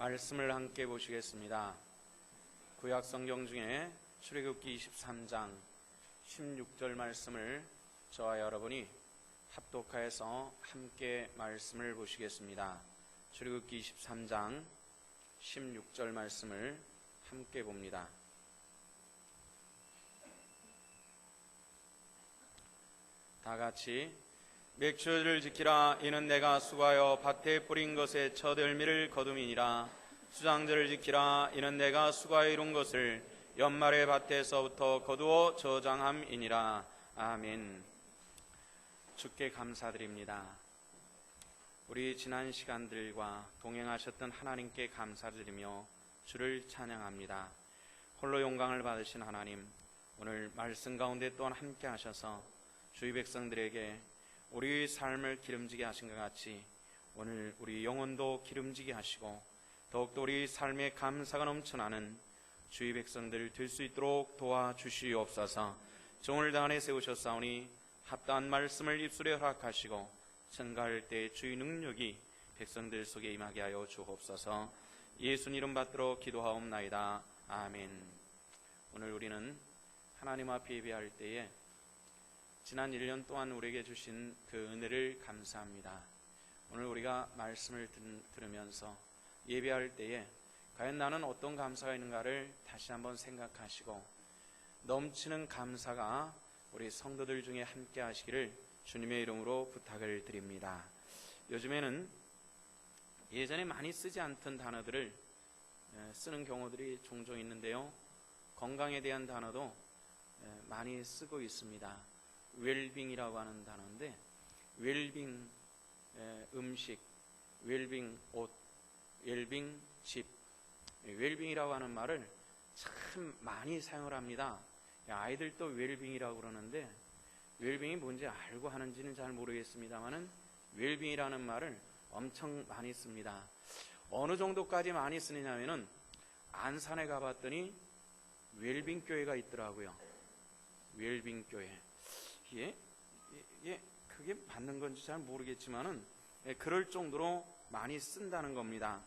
말씀을 함께 보시겠습니다. 구약 성경 중에 출애굽기 23장 16절 말씀을 저와 여러분이 합독하여서 함께 말씀을 보시겠습니다. 출애굽기 23장 16절 말씀을 함께 봅니다. 다 같이 맥주를 지키라. 이는 내가 수고하여 밭에 뿌린 것의 첫 열매를 거둠이니라. 수장절을 지키라. 이는 내가 수고하여 이룬 것을 연말의 밭에서부터 거두어 저장함이니라. 아멘. 주께 감사드립니다. 우리 지난 시간들과 동행하셨던 하나님께 감사드리며 주를 찬양합니다. 홀로 영광을 받으신 하나님, 오늘 말씀 가운데 또한 함께 하셔서 주의 백성들에게 우리 삶을 기름지게 하신 것 같이 오늘 우리 영혼도 기름지게 하시고 더욱더 우리 삶에 감사가 넘쳐나는 주의 백성들 될 수 있도록 도와주시옵소서. 종을 당안에 세우셨사오니 합당한 말씀을 입술에 허락하시고 증거할 때 주의 능력이 백성들 속에 임하게 하여 주옵소서. 예수님 이름 받들어 기도하옵나이다. 아멘. 오늘 우리는 하나님 앞에 예배할 때에 지난 1년 동안 우리에게 주신 그 은혜를 감사합니다. 오늘 우리가 말씀을 들으면서 예배할 때에 과연 나는 어떤 감사가 있는가를 다시 한번 생각하시고 넘치는 감사가 우리 성도들 중에 함께 하시기를 주님의 이름으로 부탁을 드립니다. 요즘에는 예전에 많이 쓰지 않던 단어들을 쓰는 경우들이 종종 있는데요. 건강에 대한 단어도 많이 쓰고 있습니다. 웰빙이라고 하는 단어인데, 웰빙 음식, 웰빙 옷, 웰빙 집, 웰빙이라고 하는 말을 참 많이 사용을 합니다. 아이들도 웰빙이라고 그러는데 웰빙이 뭔지 알고 하는지는 잘 모르겠습니다만은 웰빙이라는 말을 엄청 많이 씁니다. 어느 정도까지 많이 쓰느냐면은 안산에 가봤더니 웰빙 교회가 있더라고요. 웰빙 교회. 그게 맞는 건지 잘 모르겠지만은 그럴 정도로 많이 쓴다는 겁니다.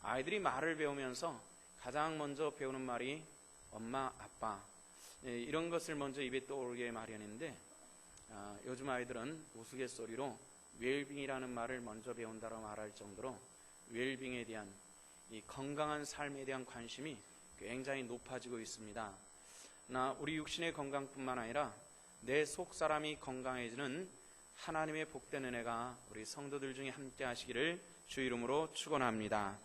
아이들이 말을 배우면서 가장 먼저 배우는 말이 엄마, 아빠, 이런 것을 먼저 입에 떠오르게 마련인데 요즘 아이들은 우스갯소리로 웰빙이라는 말을 먼저 배운다고 말할 정도로 웰빙에 대한 이 건강한 삶에 대한 관심이 굉장히 높아지고 있습니다. 우리 육신의 건강뿐만 아니라 내 속사람이 건강해지는 하나님의 복된 은혜가 우리 성도들 중에 함께 하시기를 주 이름으로 축원합니다.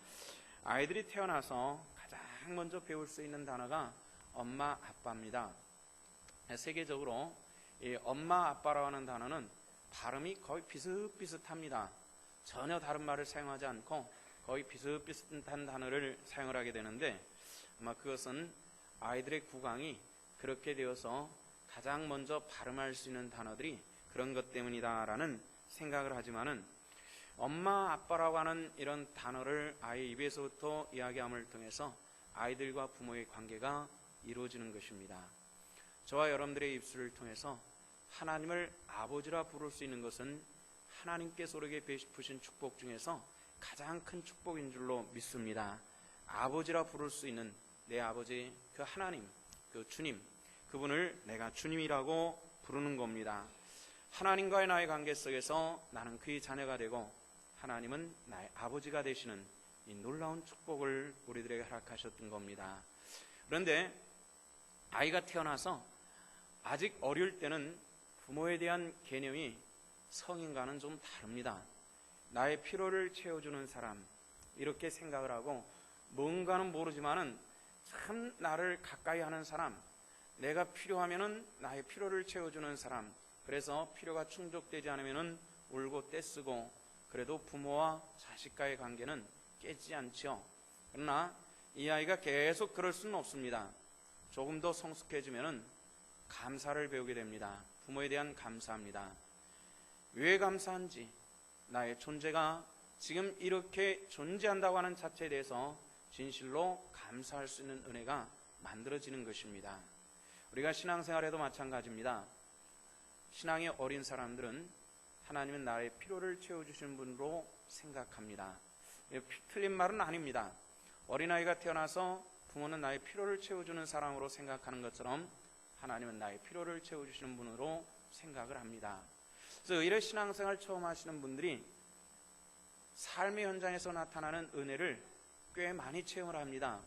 아이들이 태어나서 가장 먼저 배울 수 있는 단어가 엄마, 아빠입니다. 세계적으로 이 엄마, 아빠라고 하는 단어는 발음이 거의 비슷비슷합니다. 전혀 다른 말을 사용하지 않고 거의 비슷비슷한 단어를 사용을 하게 되는데 아마 그것은 아이들의 구강이 그렇게 되어서 가장 먼저 발음할 수 있는 단어들이 그런 것 때문이다라는 생각을 하지만은 엄마, 아빠라고 하는 이런 단어를 아이 입에서부터 이야기함을 통해서 아이들과 부모의 관계가 이루어지는 것입니다. 저와 여러분들의 입술을 통해서 하나님을 아버지라 부를 수 있는 것은 하나님께서 우리에게 베푸신 축복 중에서 가장 큰 축복인 줄로 믿습니다. 아버지라 부를 수 있는 내 아버지, 그 하나님, 그 주님, 그분을 내가 주님이라고 부르는 겁니다. 하나님과의 나의 관계 속에서 나는 그의 자녀가 되고 하나님은 나의 아버지가 되시는 이 놀라운 축복을 우리들에게 허락하셨던 겁니다. 그런데 아이가 태어나서 아직 어릴 때는 부모에 대한 개념이 성인과는 좀 다릅니다. 나의 필요를 채워주는 사람, 이렇게 생각을 하고 뭔가는 모르지만은 참 나를 가까이 하는 사람, 내가 필요하면은 나의 필요를 채워주는 사람, 그래서 필요가 충족되지 않으면은 울고 떼쓰고, 그래도 부모와 자식과의 관계는 깨지지 않죠. 그러나 이 아이가 계속 그럴 수는 없습니다. 조금 더 성숙해지면은 감사를 배우게 됩니다. 부모에 대한 감사합니다. 왜 감사한지, 나의 존재가 지금 이렇게 존재한다고 하는 자체에 대해서 진실로 감사할 수 있는 은혜가 만들어지는 것입니다. 우리가 신앙생활에도 마찬가지입니다. 신앙이 어린 사람들은 하나님은 나의 필요를 채워주시는 분으로 생각합니다. 틀린 말은 아닙니다. 어린아이가 태어나서 부모는 나의 필요를 채워주는 사람으로 생각하는 것처럼 하나님은 나의 필요를 채워주시는 분으로 생각을 합니다. 그래서 의례 신앙생활 처음 하시는 분들이 삶의 현장에서 나타나는 은혜를 꽤 많이 체험을 합니다.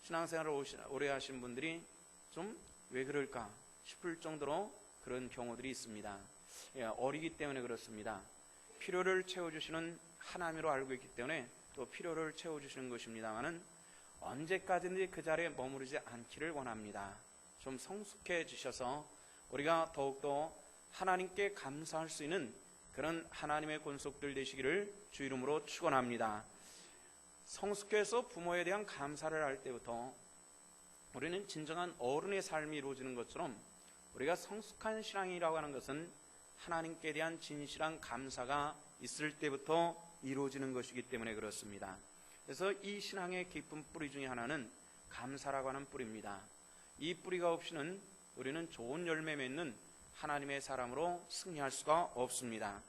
신앙생활을 오래 하신 분들이 좀 왜 그럴까 싶을 정도로 그런 경우들이 있습니다. 어리기 때문에 그렇습니다. 필요를 채워주시는 하나님으로 알고 있기 때문에 또 필요를 채워주시는 것입니다만은 언제까지든지 그 자리에 머무르지 않기를 원합니다. 좀 성숙해지셔서 우리가 더욱더 하나님께 감사할 수 있는 그런 하나님의 권속들 되시기를 주 이름으로 축원합니다. 성숙해서 부모에 대한 감사를 할 때부터 우리는 진정한 어른의 삶이 이루어지는 것처럼 우리가 성숙한 신앙이라고 하는 것은 하나님께 대한 진실한 감사가 있을 때부터 이루어지는 것이기 때문에 그렇습니다. 그래서 이 신앙의 깊은 뿌리 중에 하나는 감사라고 하는 뿌리입니다. 이 뿌리가 없이는 우리는 좋은 열매 맺는 하나님의 사람으로 승리할 수가 없습니다.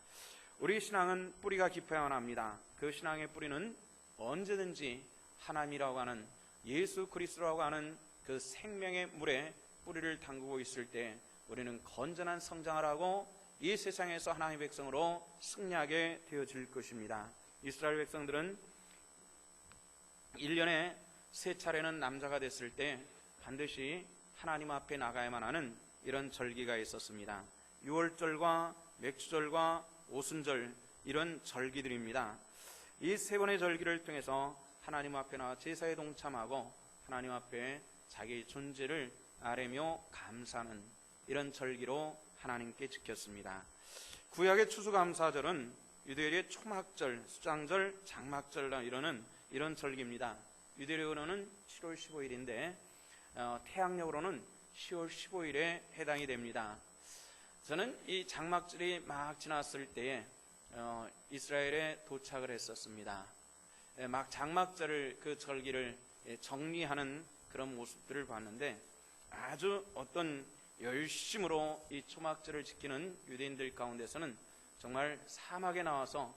우리 신앙은 뿌리가 깊어야만 합니다. 그 신앙의 뿌리는 언제든지 하나님이라고 하는 예수 그리스도라고 하는 그 생명의 물에 뿌리를 담그고 있을 때 우리는 건전한 성장을 하고 이 세상에서 하나님의 백성으로 승리하게 되어질 것입니다. 이스라엘 백성들은 1년에 3차례는 남자가 됐을 때 반드시 하나님 앞에 나가야만 하는 이런 절기가 있었습니다. 6월절과 맥주절과 오순절, 이런 절기들입니다. 이 세 번의 절기를 통해서 하나님 앞에 나와 제사에 동참하고 하나님 앞에 자기의 존재를 아뢰며 감사하는 이런 절기로 하나님께 지켰습니다. 구약의 추수감사절은 유대인의 초막절, 수장절, 장막절 이러는 이런 절기입니다. 유대력으로는 7월 15일인데 태양력으로는 10월 15일에 해당이 됩니다. 저는 이 장막절이 막 지났을 때에 이스라엘에 도착을 했었습니다. 막 장막절을 그 절기를 정리하는 그런 모습들을 봤는데 아주 어떤 열심으로 이 초막절을 지키는 유대인들 가운데서는 정말 사막에 나와서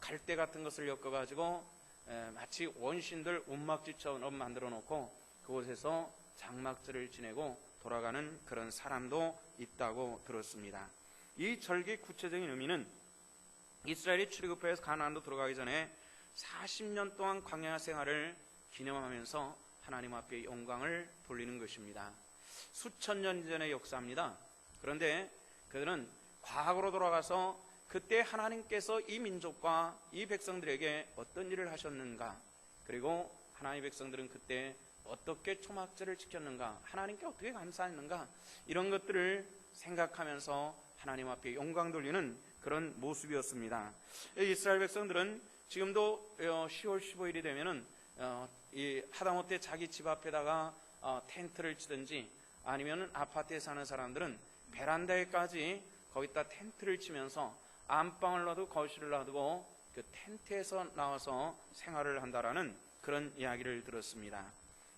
갈대 같은 것을 엮어가지고 마치 원신들 온막지처럼 만들어 놓고 그곳에서 장막절을 지내고 돌아가는 그런 사람도 있다고 들었습니다. 이 절기의 구체적인 의미는 이스라엘이 출애굽해서 가나안으로 들어가기 전에 40년 동안 광야 생활을 기념하면서 하나님 앞에 영광을 돌리는 것입니다. 수천 년 전의 역사입니다. 그런데 그들은 과거로 돌아가서 그때 하나님께서 이 민족과 이 백성들에게 어떤 일을 하셨는가, 그리고 하나님의 백성들은 그때 어떻게 초막절을 지켰는가, 하나님께 어떻게 감사했는가, 이런 것들을 생각하면서 하나님 앞에 영광 돌리는 그런 모습이었습니다. 이스라엘 백성들은 지금도 10월 15일이 되면은 이 하다못해 자기 집 앞에다가 텐트를 치든지 아니면 아파트에 사는 사람들은 베란다에까지 거기다 텐트를 치면서 안방을 놔두고 거실을 놔두고 그 텐트에서 나와서 생활을 한다라는 그런 이야기를 들었습니다.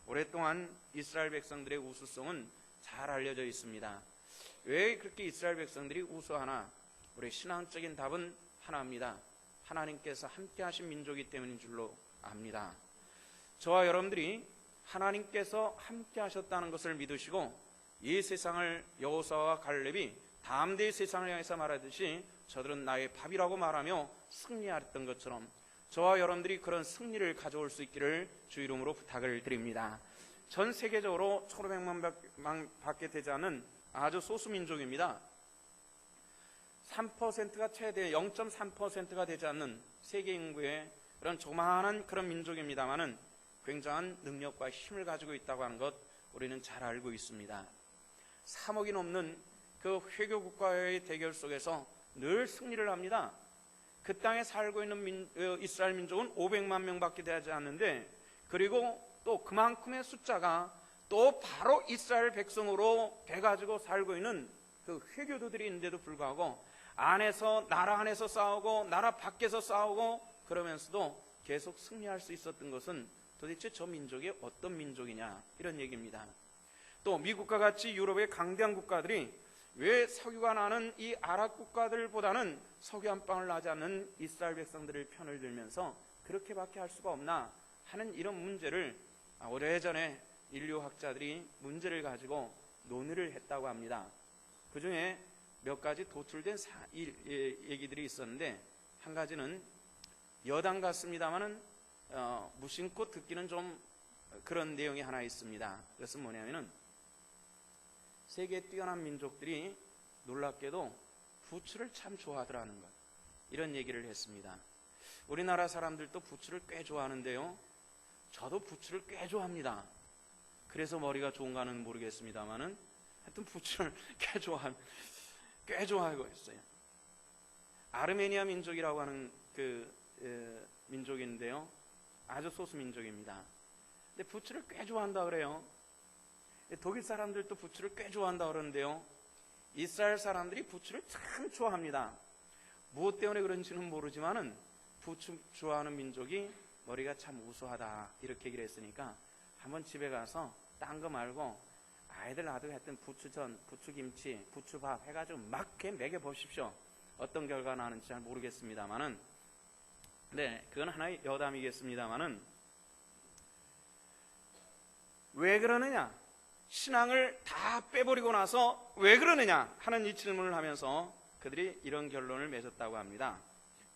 오랫동안 이스라엘 백성들의 우수성은 잘 알려져 있습니다. 왜 그렇게 이스라엘 백성들이 우수하나? 우리 신앙적인 답은 하나입니다. 하나님께서 함께 하신 민족이기 때문인 줄로 압니다. 저와 여러분들이 하나님께서 함께 하셨다는 것을 믿으시고 이 세상을 여호수아와 갈렙이 담대히 세상을 향해서 말하듯이 저들은 나의 밥이라고 말하며 승리하였던 것처럼 저와 여러분들이 그런 승리를 가져올 수 있기를 주 이름으로 부탁을 드립니다. 전 세계적으로 1,500만 밖에 되지 않은 아주 소수 민족입니다. 3%가 최대 0.3%가 되지 않는 세계 인구의 그런 조그마한 그런 민족입니다만은 굉장한 능력과 힘을 가지고 있다고 하는 것 우리는 잘 알고 있습니다. 3억이 넘는 그 회교 국가의 대결 속에서 늘 승리를 합니다. 그 땅에 살고 있는 이스라엘 민족은 500만 명밖에 되지 않는데, 그리고 또 그만큼의 숫자가 또 바로 이스라엘 백성으로 돼가지고 살고 있는 그 회교도들이 있는데도 불구하고 나라 안에서 싸우고 나라 밖에서 싸우고 그러면서도 계속 승리할 수 있었던 것은 도대체 저 민족이 어떤 민족이냐, 이런 얘기입니다. 또 미국과 같이 유럽의 강대한 국가들이 왜 석유가 나는 이 아랍 국가들보다는 석유 한 방울 나지 않는 이스라엘 백성들을 편을 들면서 그렇게밖에 할 수가 없나 하는 이런 문제를 오래전에 인류학자들이 문제를 가지고 논의를 했다고 합니다. 그 중에 몇 가지 도출된 얘기들이 있었는데, 한 가지는 여담 같습니다만은 무심코 듣기는 좀 그런 내용이 하나 있습니다. 그것은 뭐냐면은 세계 뛰어난 민족들이 놀랍게도 부추를 참 좋아하더라는 것, 이런 얘기를 했습니다. 우리나라 사람들도 부추를 꽤 좋아하는데요, 저도 부추를 꽤 좋아합니다. 그래서 머리가 좋은가는 모르겠습니다만은 하여튼 부추를 꽤 좋아하고 있어요. 아르메니아 민족이라고 하는 민족인데요, 아주 소수 민족입니다. 근데 부추를 꽤 좋아한다 그래요. 독일 사람들도 부추를 꽤 좋아한다 그러는데요, 이스라엘 사람들이 부추를 참 좋아합니다. 무엇 때문에 그런지는 모르지만은 부추 좋아하는 민족이 머리가 참 우수하다, 이렇게 얘기를 했으니까 한번 집에 가서 딴 거 말고 아이들 놔두고 했던 부추전, 부추김치, 부추밥 해가지고 막 이렇게 먹여보십시오. 어떤 결과가 나는지 잘 모르겠습니다만은, 네, 그건 하나의 여담이겠습니다만은, 왜 그러느냐, 신앙을 다 빼버리고 나서 왜 그러느냐 하는 이 질문을 하면서 그들이 이런 결론을 맺었다고 합니다.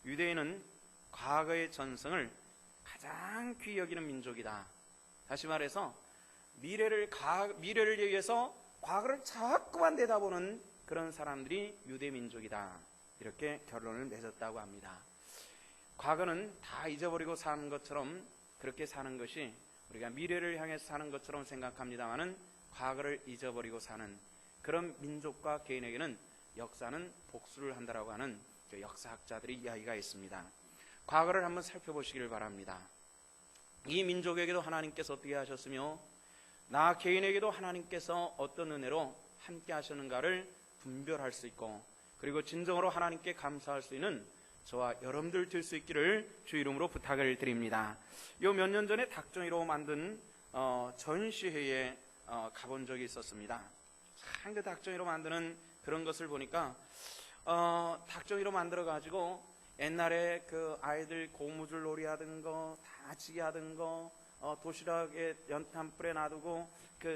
유대인은 과거의 전승을 가장 귀히 여기는 민족이다. 다시 말해서 미래를 위해서 과거를 자꾸만 내다보는 그런 사람들이 유대 민족이다, 이렇게 결론을 맺었다고 합니다. 과거는 다 잊어버리고 사는 것처럼, 그렇게 사는 것이 우리가 미래를 향해서 사는 것처럼 생각합니다마는 과거를 잊어버리고 사는 그런 민족과 개인에게는 역사는 복수를 한다라고 하는 역사학자들의 이야기가 있습니다. 과거를 한번 살펴보시길 바랍니다. 이 민족에게도 하나님께서 어떻게 하셨으며 나 개인에게도 하나님께서 어떤 은혜로 함께 하시는가를 분별할 수 있고, 그리고 진정으로 하나님께 감사할 수 있는 저와 여러분들 될 수 있기를 주 이름으로 부탁을 드립니다. 요 몇 년 전에 닭종이로 만든 전시회에 가본 적이 있었습니다. 참 그 닭종이로 만드는 그런 것을 보니까 닭종이로 만들어 가지고 옛날에 그 아이들 고무줄 놀이 하던 거, 다치기 하던 거, 도시락에 연탄불에 놔두고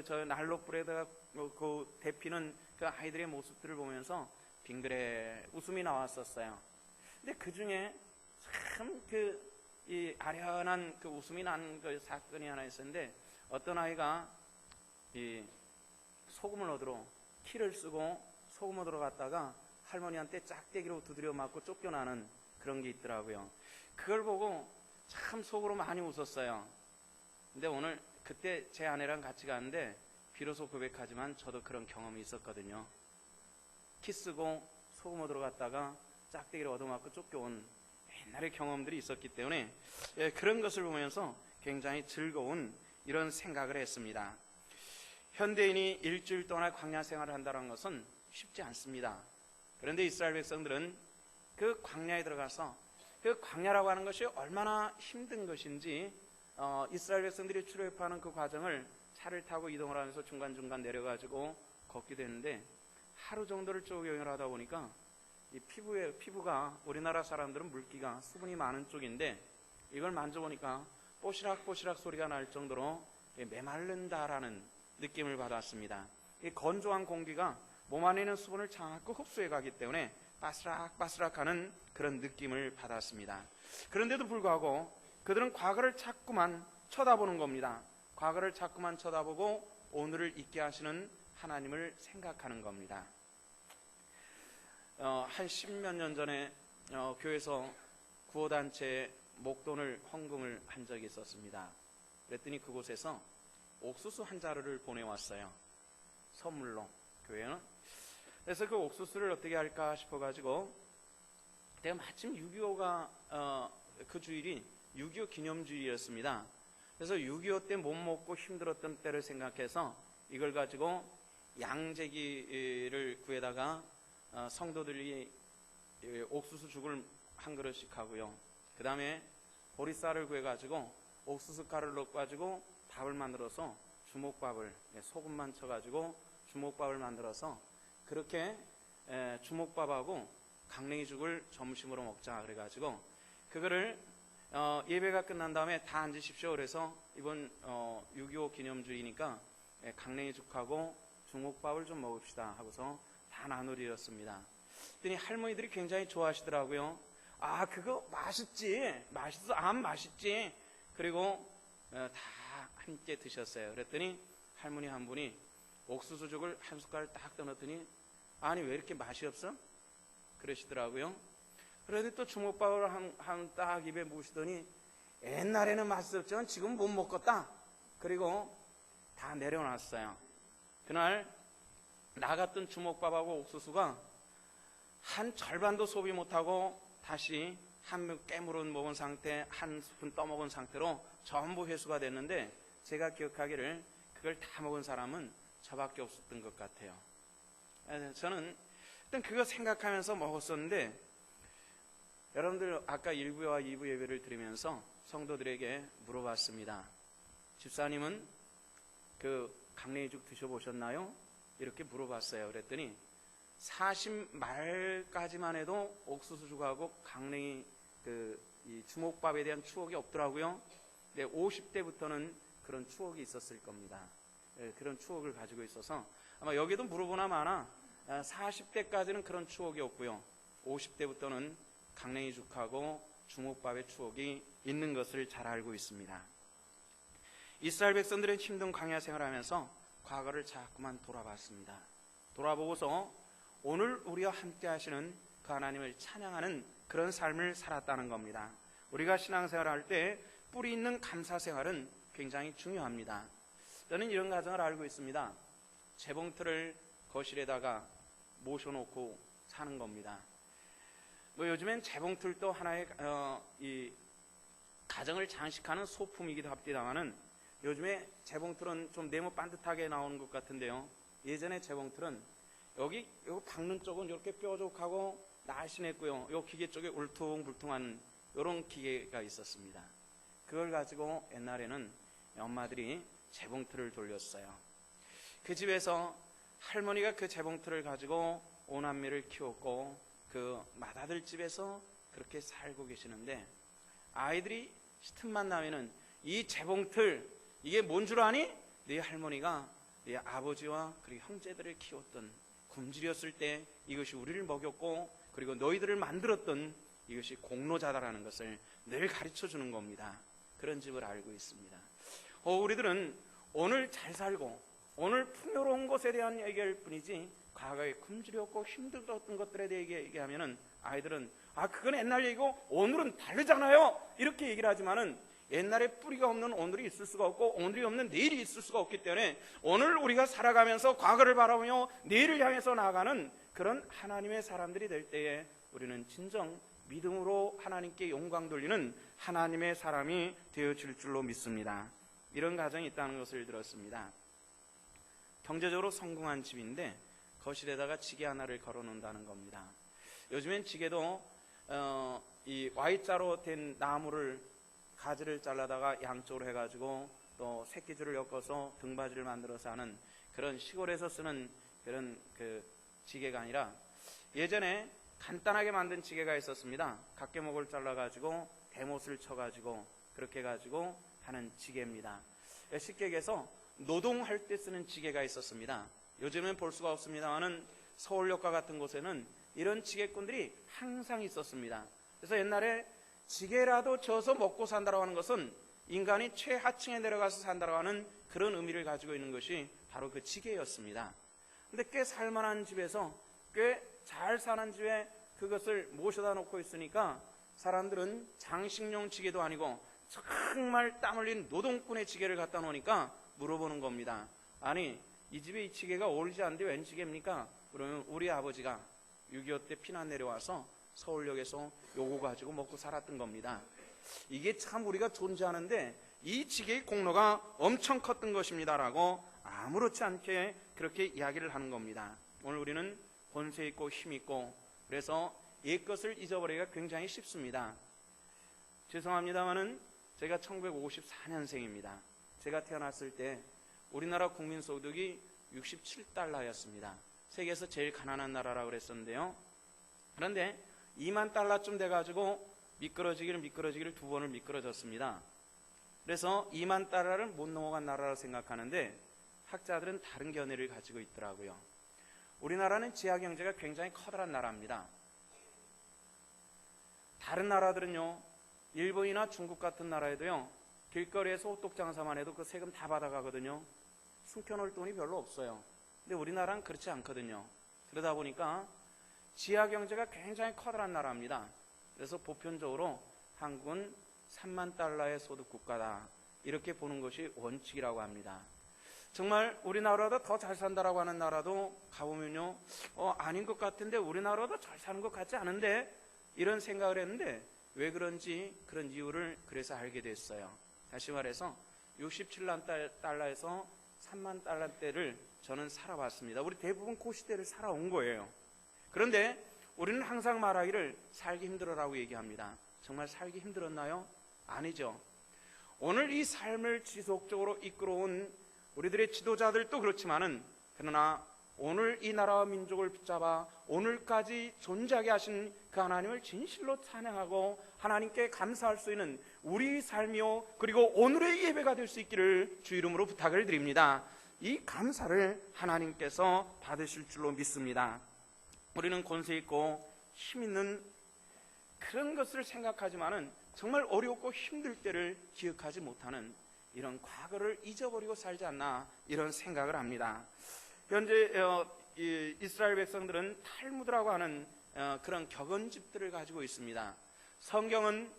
저 난로불에다가 그 데피는 그 아이들의 모습들을 보면서 빙그레 웃음이 나왔었어요. 근데 그 중에 참 이 아련한 그 웃음이 난 그 사건이 하나 있었는데, 어떤 아이가 이 소금을 얻으러 키를 쓰고 소금 얻으러 갔다가 할머니한테 짝대기로 두드려 맞고 쫓겨나는 그런 게 있더라고요. 그걸 보고 참 속으로 많이 웃었어요. 근데 오늘 그때 제 아내랑 같이 갔는데 비로소 고백하지만 저도 그런 경험이 있었거든요. 키 쓰고 소금 얻으러 갔다가 짝대기를 얻어맞고 쫓겨온 옛날의 경험들이 있었기 때문에 그런 것을 보면서 굉장히 즐거운 이런 생각을 했습니다. 현대인이 일주일 동안 광야 생활을 한다는 것은 쉽지 않습니다. 그런데 이스라엘 백성들은 그 광야에 들어가서 그 광야라고 하는 것이 얼마나 힘든 것인지 이스라엘 백성들이 출애굽하는 그 과정을 차를 타고 이동을 하면서 중간중간 내려가지고 걷기도 했는데, 하루 정도를 쭉 여행을 하다 보니까 이 피부가 우리나라 사람들은 물기가 수분이 많은 쪽인데 이걸 만져보니까 뽀시락뽀시락 소리가 날 정도로 메마른다라는 느낌을 받았습니다. 이 건조한 공기가 몸 안에 있는 수분을 자꾸 흡수해 가기 때문에 바스락바스락하는 그런 느낌을 받았습니다. 그런데도 불구하고 그들은 과거를 자꾸만 쳐다보는 겁니다. 과거를 자꾸만 쳐다보고 오늘을 있게 하시는 하나님을 생각하는 겁니다. 한 10몇 년 전에 교회에서 구호단체에 목돈을 헌금을 한 적이 있었습니다. 그랬더니 그곳에서 옥수수 한 자루를 보내왔어요. 선물로, 교회는. 그래서 그 옥수수를 어떻게 할까 싶어가지고, 내가 마침 6.25가 그 주일이 6.25 기념주일이었습니다. 그래서 6.25 때 못 먹고 힘들었던 때를 생각해서 이걸 가지고 양재기를 구해다가 성도들이 옥수수 죽을 한 그릇씩 하고요. 그 다음에 보리쌀을 구해가지고 옥수수 가루를 넣어가지고 밥을 만들어서 주먹밥을, 소금만 쳐가지고 주먹밥을 만들어서 그렇게 주먹밥하고 강냉이죽을 점심으로 먹자 그래가지고 그거를 예배가 끝난 다음에 다 앉으십시오. 그래서 이번 6.25 기념주의니까 강냉이죽하고 중국밥을 좀 먹읍시다 하고서 다 나누리였습니다. 그랬더니 할머니들이 굉장히 좋아하시더라고요. 아, 그거 맛있지? 맛있어? 안 맛있지? 그리고 다 함께 드셨어요. 그랬더니 할머니 한 분이 옥수수죽을 한 숟갈 딱 떠넣더니 아니 왜 이렇게 맛이 없어? 그러시더라고요. 그런데 또 주먹밥을 한 딱 입에 무시더니 옛날에는 맛있었지만 지금 못 먹겠다. 그리고 다 내려놨어요. 그날 나갔던 주먹밥하고 옥수수가 한 절반도 소비 못하고 다시 한 깨물은 먹은 상태, 한 스푼 떠먹은 상태로 전부 회수가 됐는데 제가 기억하기를 그걸 다 먹은 사람은 저밖에 없었던 것 같아요. 저는 일단 그거 생각하면서 먹었었는데 여러분들 아까 1부와 2부 예배를 드리면서 성도들에게 물어봤습니다. 집사님은 그 강냉이죽 드셔보셨나요? 이렇게 물어봤어요. 그랬더니 40 말까지만 해도 옥수수죽하고 강냉이 이 주먹밥에 대한 추억이 없더라고요. 근데 50대부터는 그런 추억이 있었을 겁니다. 그런 추억을 가지고 있어서 아마 여기도 물어보나 마나 40대까지는 그런 추억이 없고요. 50대부터는 강냉이죽하고 주먹밥의 추억이 있는 것을 잘 알고 있습니다. 이스라엘 백성들은 힘든 광야 생활하면서 과거를 자꾸만 돌아봤습니다. 돌아보고서 오늘 우리와 함께 하시는 그 하나님을 찬양하는 그런 삶을 살았다는 겁니다. 우리가 신앙생활을 할 때 뿌리 있는 감사생활은 굉장히 중요합니다. 저는 이런 가정을 알고 있습니다. 재봉틀을 거실에다가 모셔놓고 사는 겁니다. 요즘엔 재봉틀도 하나의 이 가정을 장식하는 소품이기도 합니다만은 요즘에 재봉틀은 좀 네모 반듯하게 나오는 것 같은데요. 예전에 재봉틀은 여기 박는 쪽은 이렇게 뾰족하고 날씬했고요. 요 기계 쪽에 울퉁불퉁한 이런 기계가 있었습니다. 그걸 가지고 옛날에는 엄마들이 재봉틀을 돌렸어요. 그 집에서 할머니가 그 재봉틀을 가지고 오남매를 키웠고 그 맏아들 집에서 그렇게 살고 계시는데 아이들이 틈만 나면은 이 재봉틀 이게 뭔 줄 아니? 네 할머니가 네 아버지와 그리고 형제들을 키웠던 굶주렸을 때 이것이 우리를 먹였고 그리고 너희들을 만들었던 이것이 공로자다라는 것을 늘 가르쳐 주는 겁니다. 그런 집을 알고 있습니다. 우리들은 오늘 잘 살고 오늘 풍요로운 것에 대한 얘기할 뿐이지 과거에 굶주렸고 힘들었던 것들에 대해 얘기하면은 아이들은 그건 옛날 얘기고 오늘은 다르잖아요 이렇게 얘기를 하지만은 옛날에 뿌리가 없는 오늘이 있을 수가 없고 오늘이 없는 내일이 있을 수가 없기 때문에 오늘 우리가 살아가면서 과거를 바라보며 내일을 향해서 나아가는 그런 하나님의 사람들이 될 때에 우리는 진정 믿음으로 하나님께 영광 돌리는 하나님의 사람이 되어질 줄로 믿습니다. 이런 가정이 있다는 것을 들었습니다. 경제적으로 성공한 집인데 거실에다가 지게 하나를 걸어 놓는다는 겁니다. 요즘엔 지게도 이 Y자로 된 나무를 가지를 잘라다가 양쪽으로 해가지고 또 새끼줄을 엮어서 등받이를 만들어서 하는 그런 시골에서 쓰는 그런 그 지게가 아니라 예전에 간단하게 만든 지게가 있었습니다. 각개목을 잘라가지고 대못을 쳐가지고 그렇게 해가지고 하는 지게입니다. 쉽게 얘기해서 노동할 때 쓰는 지게가 있었습니다. 요즘은 볼 수가 없습니다만은 서울역과 같은 곳에는 이런 지게꾼들이 항상 있었습니다. 그래서 옛날에 지게라도 져서 먹고 산다고 하는 것은 인간이 최하층에 내려가서 산다고 하는 그런 의미를 가지고 있는 것이 바로 그 지게였습니다. 근데 꽤 살만한 집에서 꽤 잘 사는 집에 그것을 모셔다 놓고 있으니까 사람들은 장식용 지게도 아니고 정말 땀 흘린 노동꾼의 지게를 갖다 놓으니까 물어보는 겁니다. 아니 이 집에 이 지게가 어울리지 않는데 웬 지게입니까? 그러면 우리 아버지가 6.25 때 피난 내려와서 서울역에서 요거 가지고 먹고 살았던 겁니다. 이게 참 우리가 존재하는데 이 지게의 공로가 엄청 컸던 것입니다라고 아무렇지 않게 그렇게 이야기를 하는 겁니다. 오늘 우리는 권세 있고 힘 있고 그래서 옛것을 잊어버리기가 굉장히 쉽습니다. 죄송합니다만은 제가 1954년생입니다. 제가 태어났을 때 우리나라 국민소득이 67달러였습니다. 세계에서 제일 가난한 나라라고 그랬었는데요. 그런데 2만 달러쯤 돼가지고 미끄러지기를 두 번을 미끄러졌습니다. 그래서 2만 달러를 못 넘어간 나라라고 생각하는데 학자들은 다른 견해를 가지고 있더라고요. 우리나라는 지하 경제가 굉장히 커다란 나라입니다. 다른 나라들은요, 일본이나 중국 같은 나라에도요, 길거리에서 호떡 장사만 해도 그 세금 다 받아가거든요. 숨겨놓을 돈이 별로 없어요. 근데 우리나라는 그렇지 않거든요. 그러다 보니까 지하 경제가 굉장히 커다란 나라입니다. 그래서 보편적으로 한국은 3만 달러의 소득 국가다, 이렇게 보는 것이 원칙이라고 합니다. 정말 우리나라보다 더 잘 산다라고 하는 나라도 가보면요, 아닌 것 같은데, 우리나라보다 잘 사는 것 같지 않은데, 이런 생각을 했는데 왜 그런지 그런 이유를 그래서 알게 됐어요. 다시 말해서 67만 달러에서 3만 달러대를 저는 살아봤습니다. 우리 대부분 그 시대를 살아온 거예요. 그런데 우리는 항상 말하기를 살기 힘들어라고 얘기합니다. 정말 살기 힘들었나요? 아니죠. 오늘 이 삶을 지속적으로 이끌어온 우리들의 지도자들도 그렇지만은, 그러나 오늘 이 나라와 민족을 붙잡아 오늘까지 존재하게 하신 그 하나님을 진실로 찬양하고 하나님께 감사할 수 있는 우리 삶이요, 그리고 오늘의 예배가 될 수 있기를 주 이름으로 부탁을 드립니다. 이 감사를 하나님께서 받으실 줄로 믿습니다. 우리는 권세 있고 힘 있는 그런 것을 생각하지만은 정말 어렵고 힘들 때를 기억하지 못하는 이런 과거를 잊어버리고 살지 않나, 이런 생각을 합니다. 현재 이스라엘 백성들은 탈무드라고 하는 그런 격언집들을 가지고 있습니다. 성경은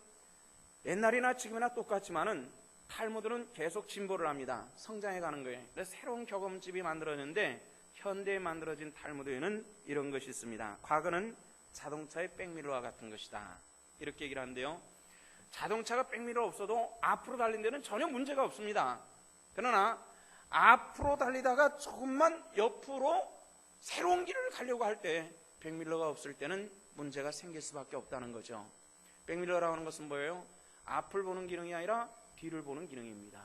옛날이나 지금이나 똑같지만은 탈무드는 계속 진보를 합니다. 성장해 가는 거예요. 그래서 새로운 격언집이 만들어졌는데 현대에 만들어진 탈무드에는 이런 것이 있습니다. 과거는 자동차의 백미러와 같은 것이다, 이렇게 얘기를 하는데요, 자동차가 백미러 없어도 앞으로 달린 데는 전혀 문제가 없습니다. 그러나 앞으로 달리다가 조금만 옆으로 새로운 길을 가려고 할 때 백미러가 없을 때는 문제가 생길 수밖에 없다는 거죠. 백미러라고 하는 것은 뭐예요? 앞을 보는 기능이 아니라 뒤를 보는 기능입니다.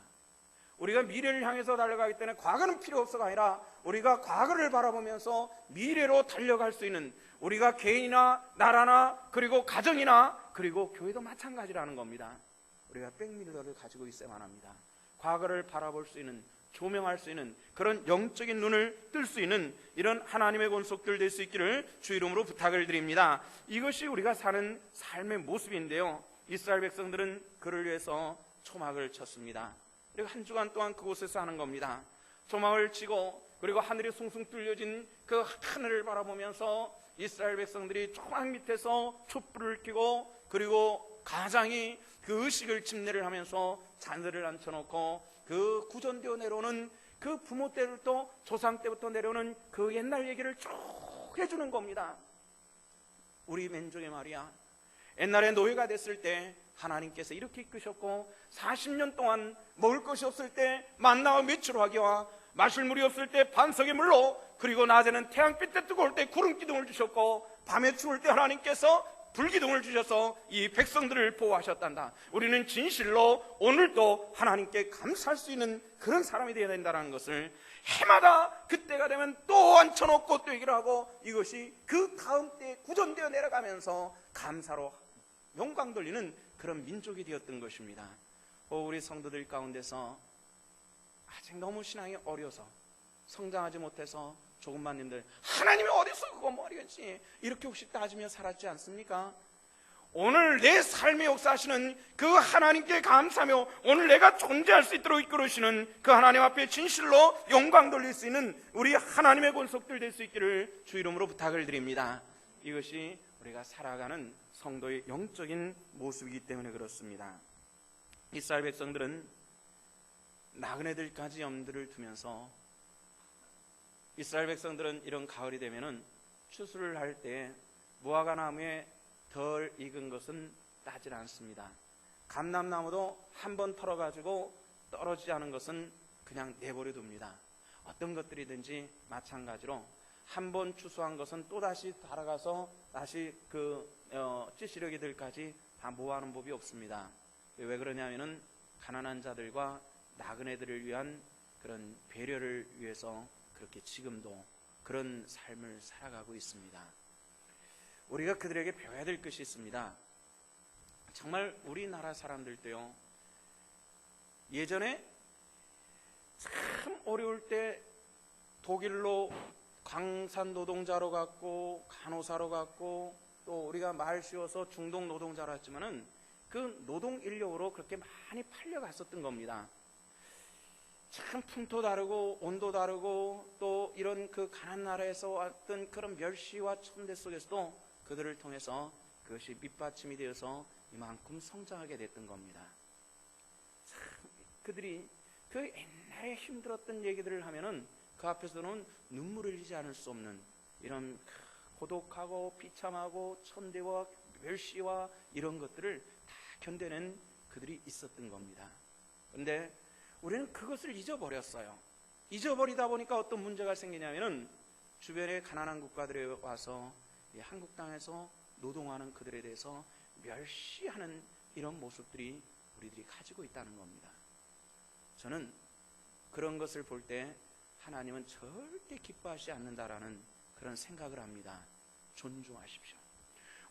우리가 미래를 향해서 달려가기 때문에 과거는 필요 없어가 아니라 우리가 과거를 바라보면서 미래로 달려갈 수 있는, 우리가 개인이나 나라나 그리고 가정이나 그리고 교회도 마찬가지라는 겁니다. 우리가 백미러를 가지고 있어야만 합니다. 과거를 바라볼 수 있는, 조명할 수 있는 그런 영적인 눈을 뜰 수 있는 이런 하나님의 권속들 될 수 있기를 주 이름으로 부탁을 드립니다. 이것이 우리가 사는 삶의 모습인데요, 이스라엘 백성들은 그를 위해서 초막을 쳤습니다. 그리고 한 주간 동안 그곳에서 하는 겁니다. 초막을 치고 그리고 하늘이 숭숭 뚫려진 그 하늘을 바라보면서 이스라엘 백성들이 초막 밑에서 촛불을 켜고, 그리고 가장이 그 의식을 침례를 하면서 잔들을 앉혀놓고 그 구전되어 내려오는 그 부모 때부터 조상 때부터 내려오는 그 옛날 얘기를 쭉 해주는 겁니다. 우리 민족의 말이야, 옛날에 노예가 됐을 때 하나님께서 이렇게 이끄셨고, 40년 동안 먹을 것이 없을 때 만나와 메추라기와 마실 물이 없을 때 반석의 물로, 그리고 낮에는 태양빛 때 뜨거울 때 구름 기둥을 주셨고, 밤에 추울 때 하나님께서 불기둥을 주셔서 이 백성들을 보호하셨단다. 우리는 진실로 오늘도 하나님께 감사할 수 있는 그런 사람이 되어야 된다는 것을 해마다 그때가 되면 또 앉혀놓고 또 얘기를 하고, 이것이 그 다음 때에 구전되어 내려가면서 감사로 영광 돌리는 그런 민족이 되었던 것입니다. 우리 성도들 가운데서 아직 너무 신앙이 어려서 성장하지 못해서 조금만님들 하나님이 어디서 그거 뭐하겠지 이렇게 혹시 따지며 살았지 않습니까? 오늘 내 삶의 역사하시는 그 하나님께 감사하며 오늘 내가 존재할 수 있도록 이끌으시는 그 하나님 앞에 진실로 영광 돌릴 수 있는 우리 하나님의 권속들 될 수 있기를 주 이름으로 부탁을 드립니다. 이것이 우리가 살아가는 성도의 영적인 모습이기 때문에 그렇습니다. 이스라엘 백성들은 나그네들까지 염두를 두면서, 이스라엘 백성들은 이런 가을이 되면은 추수를 할 때 무화과 나무에 덜 익은 것은 따질 않습니다. 감람나무도 한 번 털어가지고 떨어지지 않은 것은 그냥 내버려 둡니다. 어떤 것들이든지 마찬가지로 한 번 추수한 것은 또다시 달아가서 다시 찌시러기들까지 다 모아하는 법이 없습니다. 왜 그러냐면은 가난한 자들과 나그네들을 위한 그런 배려를 위해서 그렇게 지금도 그런 삶을 살아가고 있습니다. 우리가 그들에게 배워야 될 것이 있습니다. 정말 우리나라 사람들도요, 예전에 참 어려울 때 독일로 광산 노동자로 갔고 간호사로 갔고 또 우리가 말 씌워서 중동 노동자로 했지만은 그 노동 인력으로 그렇게 많이 팔려갔었던 겁니다. 참 품도 다르고 온도 다르고 또 이런 그 가난 나라에서 왔던 그런 멸시와 천대 속에서도 그들을 통해서 그것이 밑받침이 되어서 이만큼 성장하게 됐던 겁니다. 참 그들이 그 옛날에 힘들었던 얘기들을 하면은 그 앞에서는 눈물을 흘리지 않을 수 없는 이런 고독하고 비참하고 천대와 멸시와 이런 것들을 다 견뎌낸 그들이 있었던 겁니다. 그런데 우리는 그것을 잊어버렸어요. 잊어버리다 보니까 어떤 문제가 생기냐면은 주변의 가난한 국가들에 와서 한국 땅에서 노동하는 그들에 대해서 멸시하는 이런 모습들이 우리들이 가지고 있다는 겁니다. 저는 그런 것을 볼 때 하나님은 절대 기뻐하지 않는다라는 그런 생각을 합니다. 존중하십시오.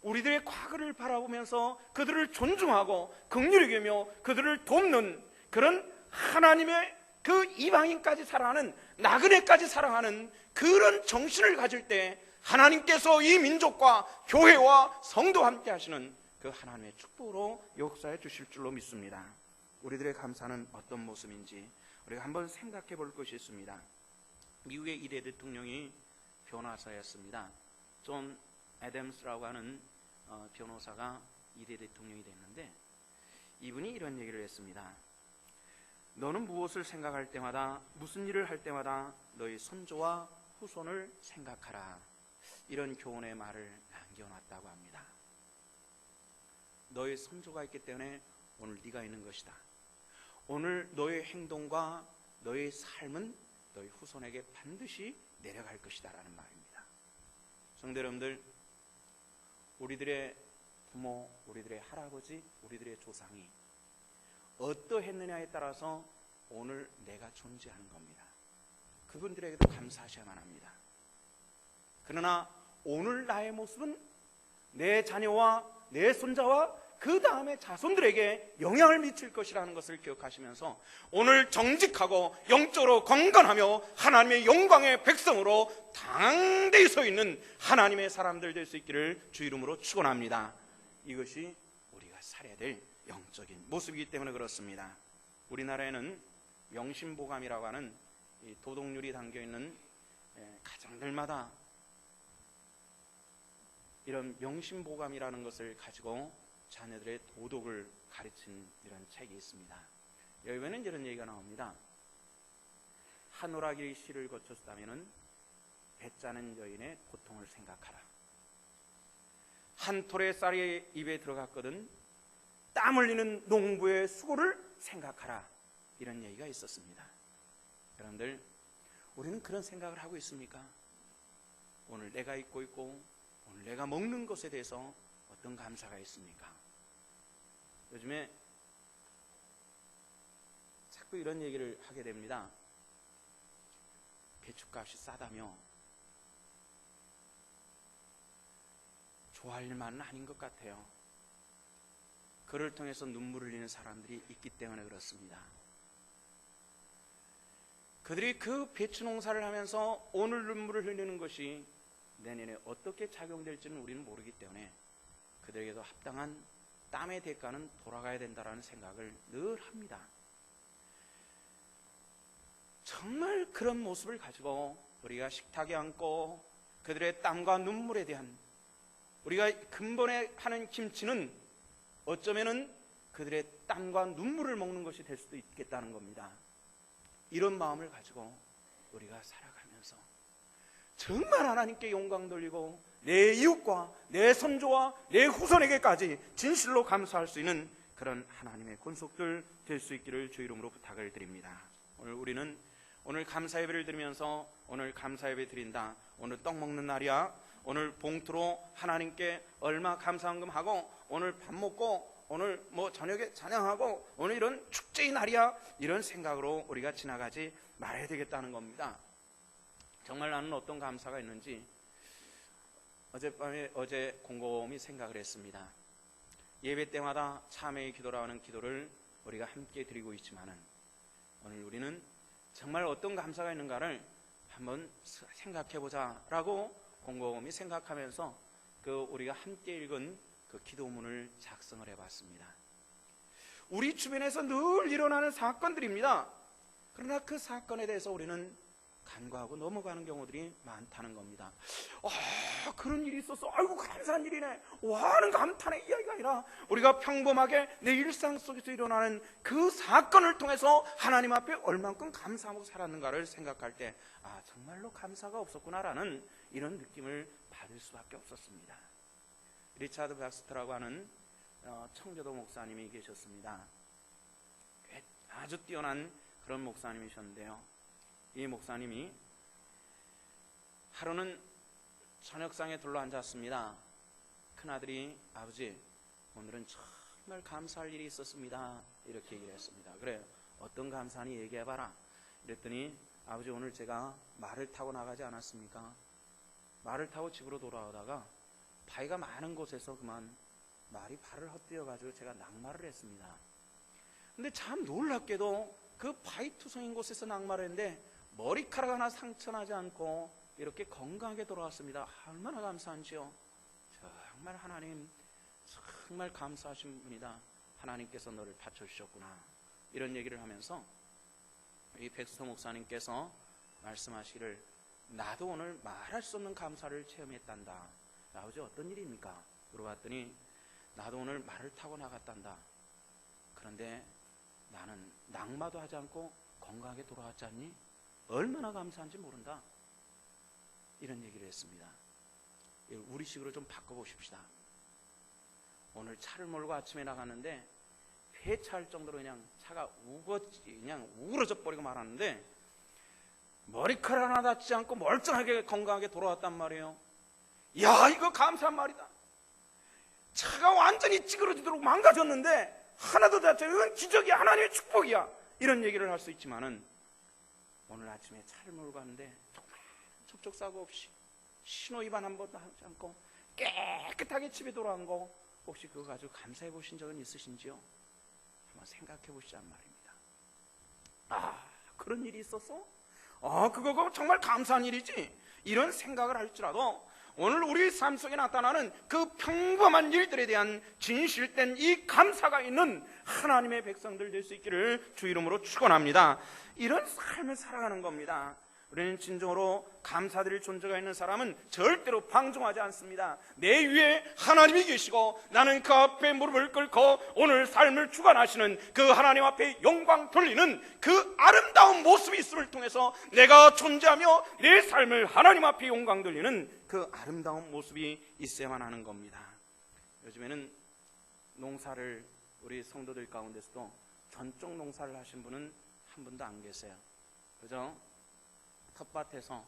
우리들의 과거를 바라보면서 그들을 존중하고 긍휼히 여기며 그들을 돕는 그런 하나님의 그 이방인까지 사랑하는 나그네까지 사랑하는 그런 정신을 가질 때 하나님께서 이 민족과 교회와 성도와 함께 하시는 그 하나님의 축복으로 역사해 주실 줄로 믿습니다. 우리들의 감사는 어떤 모습인지 우리가 한번 생각해 볼 것이 있습니다. 미국의 1대 대통령이 변호사였습니다. 존 애덤스라고 하는 변호사가 2대 대통령이 됐는데 이분이 이런 얘기를 했습니다. 너는 무엇을 생각할 때마다 무슨 일을 할 때마다 너희 손주와 후손을 생각하라. 이런 교훈의 말을 남겨놨다고 합니다. 너의 손주가 있기 때문에 오늘 네가 있는 것이다. 오늘 너의 행동과 너의 삶은 너희 후손에게 반드시 내려갈 것이다 라는 말입니다. 성도 여러분들, 우리들의 부모, 우리들의 할아버지, 우리들의 조상이 어떠했느냐에 따라서 오늘 내가 존재하는 겁니다. 그분들에게도 감사하셔야만 합니다. 그러나 오늘 나의 모습은 내 자녀와 내 손자와 그 다음에 자손들에게 영향을 미칠 것이라는 것을 기억하시면서 오늘 정직하고 영적으로 건강하며 하나님의 영광의 백성으로 당대히 서 있는 하나님의 사람들 될 수 있기를 주 이름으로 축원합니다. 이것이 우리가 살아야 될 영적인 모습이기 때문에 그렇습니다. 우리나라에는 명심보감이라고 하는 이 도덕률이 담겨있는 가정들마다 이런 명심보감이라는 것을 가지고 자녀들의 도덕을 가르친 이런 책이 있습니다. 여기에는 이런 얘기가 나옵니다. 한 오라기 씨를 거쳤다면 배짜는 여인의 고통을 생각하라. 한 톨의 쌀이 입에 들어갔거든 땀 흘리는 농부의 수고를 생각하라. 이런 얘기가 있었습니다. 여러분들, 우리는 그런 생각을 하고 있습니까? 오늘 내가 입고 있고 오늘 내가 먹는 것에 대해서 어떤 감사가 있습니까? 요즘에 자꾸 이런 얘기를 하게 됩니다. 배춧값이 싸다며 좋아할 만은 아닌 것 같아요. 그를 통해서 눈물을 흘리는 사람들이 있기 때문에 그렇습니다. 그들이 그 배추 농사를 하면서 오늘 눈물을 흘리는 것이 내년에 어떻게 작용될지는 우리는 모르기 때문에 그들에게도 합당한 땀의 대가는 돌아가야 된다는 생각을 늘 합니다. 정말 그런 모습을 가지고 우리가 식탁에 앉고 그들의 땀과 눈물에 대한 우리가 근본에 하는 김치는 어쩌면은 그들의 땀과 눈물을 먹는 것이 될 수도 있겠다는 겁니다. 이런 마음을 가지고 우리가 살아가면서 정말 하나님께 영광 돌리고 내 이웃과 내 손주와 내 후손에게까지 진실로 감사할 수 있는 그런 하나님의 권속들 될 수 있기를 주 이름으로 부탁을 드립니다. 오늘 우리는 오늘 감사 예배를 드리면서 오늘 감사 예배 드린다. 오늘 떡 먹는 날이야. 오늘 봉투로 하나님께 얼마 감사한금 하고 오늘 밥 먹고 오늘 저녁에 찬양하고 오늘 이런 축제의 날이야. 이런 생각으로 우리가 지나가지 말아야 되겠다는 겁니다. 정말 나는 어떤 감사가 있는지 어제 곰곰이 생각을 했습니다. 예배 때마다 참회의 기도라는 기도를 우리가 함께 드리고 있지만은 오늘 우리는 정말 어떤 감사가 있는가를 한번 생각해 보자라고 곰곰이 생각하면서 우리가 함께 읽은 그 기도문을 작성을 해봤습니다. 우리 주변에서 늘 일어나는 사건들입니다. 그러나 그 사건에 대해서 우리는 간과하고 넘어가는 경우들이 많다는 겁니다. 그런 일이 있었어. 아이고 감사한 일이네. 와 하는 감탄의 이야기가 아니라 우리가 평범하게 내 일상 속에서 일어나는 그 사건을 통해서 하나님 앞에 얼만큼 감사하고 살았는가를 생각할 때 정말로 감사가 없었구나라는 이런 느낌을 받을 수밖에 없었습니다. 리차드 박스터라고 하는 청교도 목사님이 계셨습니다. 아주 뛰어난 그런 목사님이셨는데요, 이 목사님이 하루는 저녁상에 둘러앉았습니다. 큰아들이 아버지 오늘은 정말 감사할 일이 있었습니다 이렇게 얘기를 했습니다. 그래요, 어떤 감사니 얘기해봐라. 이랬더니 아버지 오늘 제가 말을 타고 나가지 않았습니까? 말을 타고 집으로 돌아오다가 바위가 많은 곳에서 그만 말이 발을 헛디뎌가지고 제가 낙마를 했습니다. 근데 참 놀랍게도 그 바위투성인 곳에서 낙마를 했는데 머리카락 하나 상처나지 않고 이렇게 건강하게 돌아왔습니다. 얼마나 감사한지요. 정말 하나님 정말 감사하신 분이다. 하나님께서 너를 받쳐주셨구나. 이런 얘기를 하면서 이 백수서 목사님께서 말씀하시기를 나도 오늘 말할 수 없는 감사를 체험했단다. 아버지 어떤 일입니까? 물어봤더니 나도 오늘 말을 타고 나갔단다. 그런데 나는 낙마도 하지 않고 건강하게 돌아왔지 않니? 얼마나 감사한지 모른다. 이런 얘기를 했습니다. 우리식으로 좀 바꿔보십시다. 오늘 차를 몰고 아침에 나갔는데 폐차할 정도로 그냥 차가 그냥 우그러져 버리고 말았는데 머리카락 하나 닿지 않고 멀쩡하게 건강하게 돌아왔단 말이에요. 야, 이거 감사한 말이다. 차가 완전히 찌그러지도록 망가졌는데 하나도 닿지 않고 이건 기적이야, 하나님의 축복이야. 이런 얘기를 할 수 있지만은 오늘 아침에 차를 몰고 갔는데 정말 접촉사고 없이 신호 위반 한 번도 하지 않고 깨끗하게 집에 돌아온 거 혹시 그거 가지고 감사해 보신 적은 있으신지요? 한번 생각해 보시란 말입니다. 그런 일이 있었어? 그거 정말 감사한 일이지. 이런 생각을 할지라도 오늘 우리 삶 속에 나타나는 그 평범한 일들에 대한 진실된 이 감사가 있는 하나님의 백성들 될 수 있기를 주 이름으로 축원합니다. 이런 삶을 살아가는 겁니다. 우리는 진정으로 감사드릴 존재가 있는 사람은 절대로 방종하지 않습니다. 내 위에 하나님이 계시고 나는 그 앞에 무릎을 꿇고 오늘 삶을 주관하시는 그 하나님 앞에 영광 돌리는 그 아름다운 모습이 있음을 통해서 내가 존재하며 내 삶을 하나님 앞에 영광 돌리는 그 아름다운 모습이 있어야만 하는 겁니다. 요즘에는 농사를 우리 성도들 가운데서도 전적 농사를 하신 분은 한 분도 안 계세요. 그죠? 텃밭에서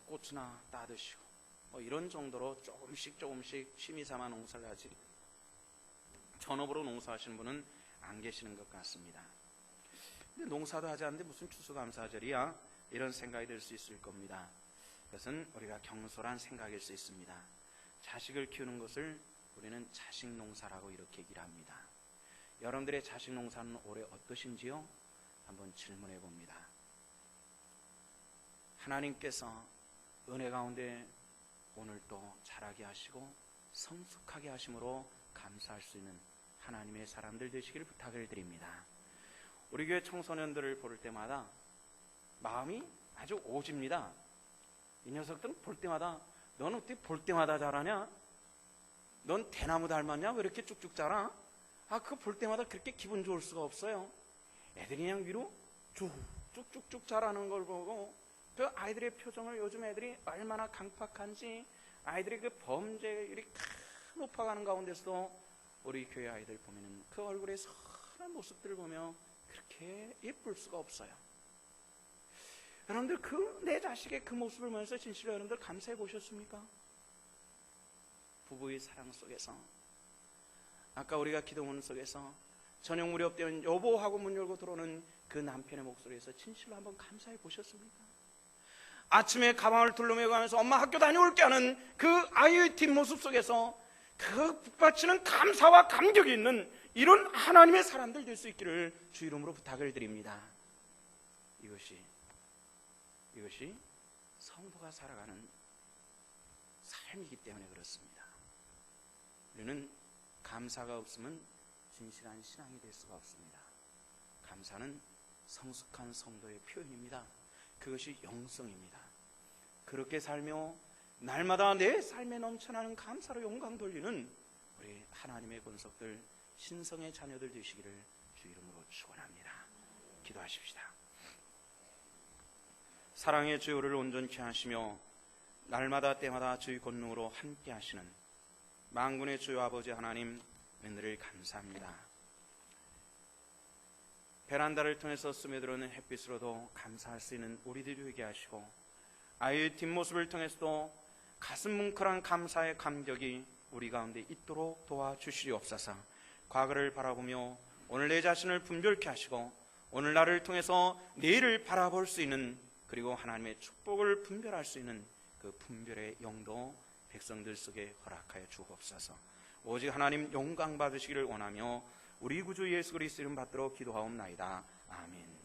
고추나 따드시고 이런 정도로 조금씩 취미 삼아 농사를 하지 전업으로 농사하시는 분은 안 계시는 것 같습니다. 근데 농사도 하지 않는데 무슨 추수감사절이야? 이런 생각이 들 수 있을 겁니다. 그것은 우리가 경솔한 생각일 수 있습니다. 자식을 키우는 것을 우리는 자식 농사라고 이렇게 얘기를 합니다. 여러분들의 자식 농사는 올해 어떠신지요? 한번 질문해 봅니다. 하나님께서 은혜 가운데 오늘도 자라게 하시고 성숙하게 하심으로 감사할 수 있는 하나님의 사람들 되시기를 부탁을 드립니다. 우리 교회 청소년들을 볼 때마다 마음이 아주 오집니다. 이 녀석들은 볼 때마다 넌 어떻게 볼 때마다 자라냐? 넌 대나무 닮았냐? 왜 이렇게 쭉쭉 자라? 그거 볼 때마다 그렇게 기분 좋을 수가 없어요. 애들이 그냥 위로 쭉쭉쭉 자라는 걸 보고 그 아이들의 표정을 요즘 애들이 얼마나 강팍한지 아이들의 그 범죄율이 높아가는 가운데서도 우리 교회 아이들 보면은 그 얼굴의 선한 모습들을 보며 그렇게 예쁠 수가 없어요. 여러분들 내 자식의 그 모습을 보면서 진실로 여러분들 감사해 보셨습니까? 부부의 사랑 속에서 아까 우리가 기도문 속에서 저녁 무렵 되면 여보하고 문 열고 들어오는 그 남편의 목소리에서 진실로 한번 감사해 보셨습니까? 아침에 가방을 둘러매고 가면서 엄마 학교 다녀올게 하는 그 아이의 뒷모습 속에서 그 북받치는 감사와 감격이 있는 이런 하나님의 사람들 될 수 있기를 주 이름으로 부탁을 드립니다. 이것이 성도가 살아가는 삶이기 때문에 그렇습니다. 우리는 감사가 없으면 진실한 신앙이 될 수가 없습니다. 감사는 성숙한 성도의 표현입니다. 그것이 영성입니다. 그렇게 살며 날마다 내 삶에 넘쳐나는 감사로 영광 돌리는 우리 하나님의 권속들, 신성의 자녀들 되시기를 주 이름으로 축원합니다. 기도하십시다. 사랑의 주요를 온전케 하시며 날마다 때마다 주의 권능으로 함께 하시는 만군의 주요 아버지 하나님, 은혜를 감사합니다. 베란다를 통해서 스며들어오는 햇빛으로도 감사할 수 있는 우리들이 되게 하시고, 아이의 뒷모습을 통해서도 가슴 뭉클한 감사의 감격이 우리 가운데 있도록 도와주시리옵소서. 과거를 바라보며 오늘 내 자신을 분별케 하시고, 오늘 나를 통해서 내일을 바라볼 수 있는, 그리고 하나님의 축복을 분별할 수 있는 그 분별의 영도 백성들 속에 허락하여 주옵소서. 오직 하나님 영광 받으시기를 원하며 우리 구주 예수 그리스도 이름 받들어 기도하옵나이다. 아멘.